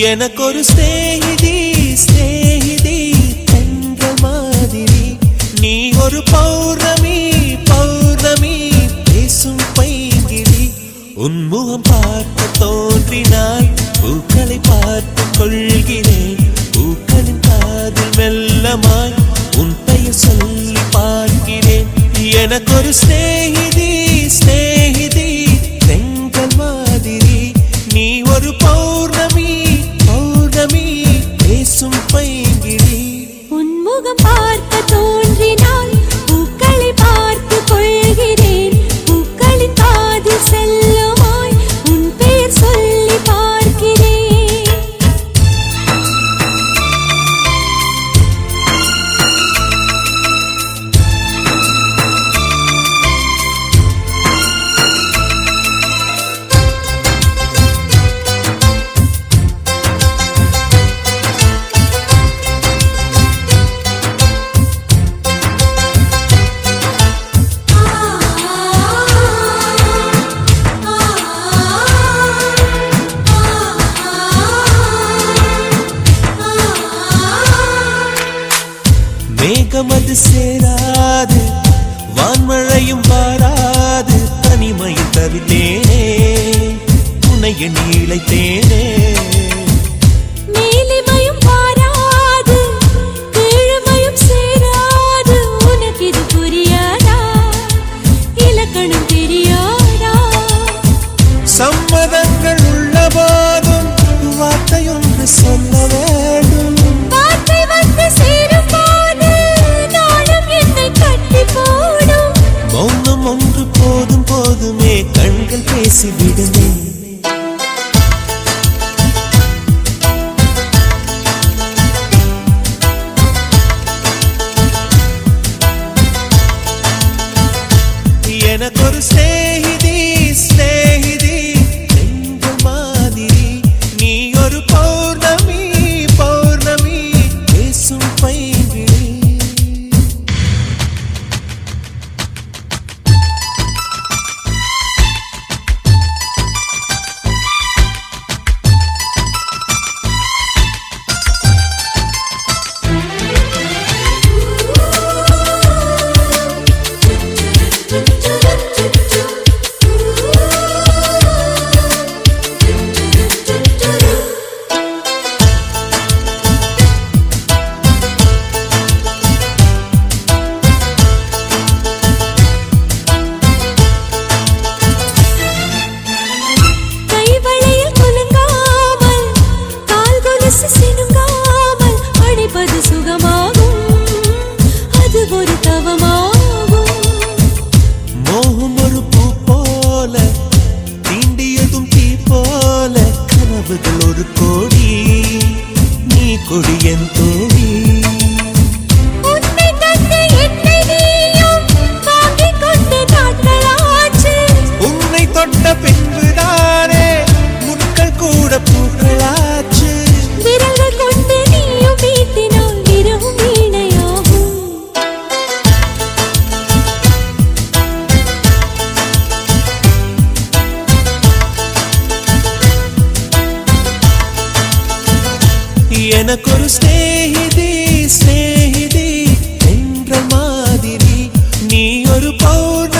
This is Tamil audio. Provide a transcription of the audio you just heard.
எனக்கொரு ஸ்நேகிதி ஸ்நேகிதி என்ற மாதிரி நீ ஒரு பௌர்ணமி பௌர்ணமி பேசும் பைங்கிழி உன்முகம் பார்க்க தோன்றினால் பூக்களை பார்த்து கொள்கிறேன் பூக்களின் காதில் மெல்லமாய் உன் பெயர் சொல்லி பார்க்கிறேன் எனக்கொரு ஸ்நேகிதி ஸ்நேகிதி தென்றல் மாதிரி நீ ஒரு பௌர்ணமி பௌர்ணமி பேசும் பைங்கிழி உன்முகம் பார்க்க தோன்றினால் பூக்களை பார்த்து கொள்கிறேன் பூக்களின் காதில் செல்லுமாய் உன் பெயர் சொல்லி பார்க்கிறேன் மேகமது சேராது வான்மழையும் வாராது தனிமையில் தவித்தேனே உன்னைய நீளைத்தேனே மேலிமையும் வாராது கீழ்மையும் சேராது உனக்கு இது புரியாதா இலக்கணம் தெரியாதா சம்மதங்கள் உள்ள போதும் வார்த்தையொன்று சொல்ல வேண்டும் வார்த்தை வந்து சேரும் போது நாளும் என்னை கட்டி போடும் மௌனம் ஒன்று போதும் போதுமே கண்கள் பேசிவிடுமே எனக்கொரு ஸ்நேகிதி ஸ்நேகிதி என்ற மாதிரி நீ ஒரு பௌர்ணமி பௌர்ணமி பேசும் பைங்கிழி கைவளையில் குலுங்காமல் கால் கொலுசு சினுங்காமல் அணைப்பது சுகமாகும் அது ஒரு தவமாகும் மோகம் ஒரு பூ போல தீண்டியதும் தீ போல கனவுகள் ஒரு கோடி நீ கொடி என் தோழி உன்னை தந்து என்னை நீயும் வாங்கிக் கொண்டு நாட்களாச்சு உன்னை தொட்ட பின்புதானே முட்கள் கூட பூக்களாச்சு விரல்கள் கொண்டு நீயும் வீட்டினால் விரவும் வீணையாகும் எனக்கொரு ஸ்நேகிதி ஸ்நேகிதி என்ற மாதிரி நீ ஒரு பௌர்ணமி